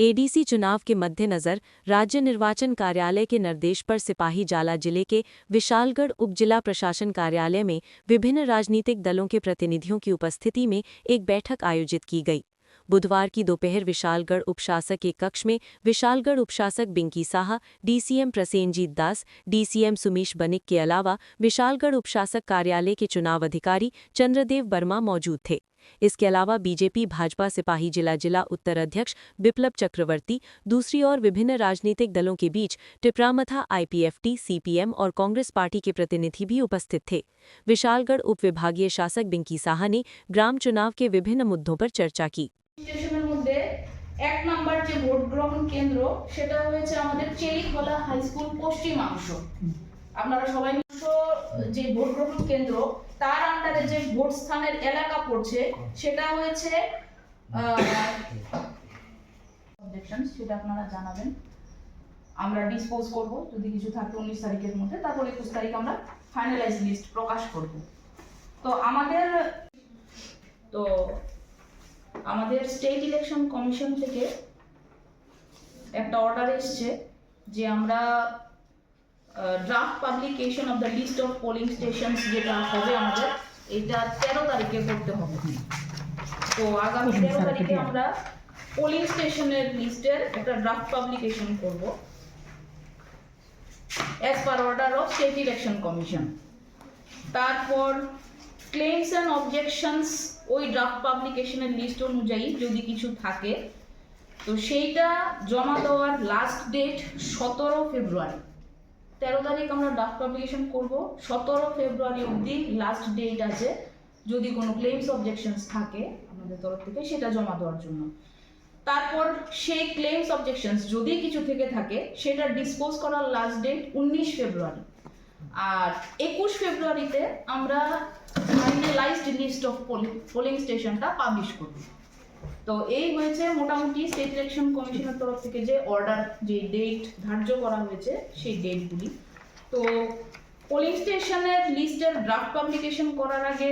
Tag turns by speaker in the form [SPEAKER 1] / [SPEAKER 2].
[SPEAKER 1] ADC चुनाव के मद्देनजर राज्य निर्वाचन कार्यालय के निर्देश पर सिपाही जाला जिले के विशालगढ़ उपजिला प्रशासन कार्यालय में विभिन्न राजनीतिक दलों के प्रतिनिधियों की उपस्थिति में एक बैठक आयोजित की गई। बुधवार की दोपहर विशालगढ़ उपशासक के कक्ष में विशालगढ़ उपशासक बिंकी साहा, डीसीएम प्रसेनजीत दास, डीसीएम सुमीश बनिक के अलावा विशालगढ़ उपशासक कार्यालय के चुनाव अधिकारी चंद्रदेव वर्मा मौजूद थे। इसके अलावा बीजेपी भाजपा सिपाही जिला उत्तर अध्यक्ष बिप्लब चक्रवर्ती, दूसरी ओर विभिन्न राजनीतिक दलों के बीच टिपरामथा आईपीएफटी, सीपीएम और कांग्रेस पार्टी के प्रतिनिधि भी उपस्थित थे। विशालगढ़ उपविभागीय शासक बिंकी साहा ने ग्राम चुनाव के विभिन्न मुद्दों पर चर्चा की।
[SPEAKER 2] স্টেশনের মধ্যে এক নাম্বার যে ভোট গ্রহণ কেন্দ্র সেটা হয়েছে আমাদের চেরিখোলা হাই স্কুল পশ্চিমাংশ। আপনারা সবাই যে ভোট গ্রহণ কেন্দ্র তার আন্ডারে যে ভোট স্থানের এলাকা পড়ছে সেটা হয়েছে অবজেকশনস, সেটা আপনারা জানাবেন। আমরা ডিসপোজ করব যদি কিছু থাকে 19 তারিখের মধ্যে, তারপর 21 তারিখ আমরা ফাইনালাইজ লিস্ট প্রকাশ করব। তো আমাদের স্টেট ইলেকশন কমিশন থেকে একটা অর্ডার এসেছে যে আমরা draft publication of the list of polling stations যেটা হবে আমাদের এটা 13 তারিখে করতে হবে। তো আগামী 13 তারিখে আমরা পোলিং স্টেশনের লিস্টের একটা ড্রাফট পাবলিকেশন করব as per order of state election commission. তারপর ক্লেমস অ্যান্ড অবজেকশনস ওই ড্রাফট পাবলিকেশনের লিস্ট অনুযায়ী যদি কিছু থাকে তো সেইটা জমা দেওয়ার লাস্ট ডেট 17 ফেব্রুয়ারি। 13 তারিখ আমরা ড্রাফট পাবলিকেশন করব, 17 ফেব্রুয়ারি অবধি লাস্ট ডেট আছে যদি কোনো ক্লেমস অবজেকশনস থাকে আমাদের তরফ থেকে সেটা জমা দেওয়ার জন্য। তারপর সেই ক্লেমস অবজেকশনস যদি কিছু থেকে থাকে সেটা ডিসপোজ করার লাস্ট ডেট 19 ফেব্রুয়ারি। আর 21 ফেব্রুয়ারিতে আমরা ফাইনালাইজড লিস্ট অফ পোলিং স্টেশনটা পাবলিশ করব। তো এই হয়েছে মোটামুটি স্টেট ইলেকশন কমিশনের তরফ থেকে যে অর্ডার, যে ডেট ধার্য করা হয়েছে সেই ডেটগুলি। তো পোলিং স্টেশনের লিস্টের ড্রাফট পাবলিকেশন করার আগে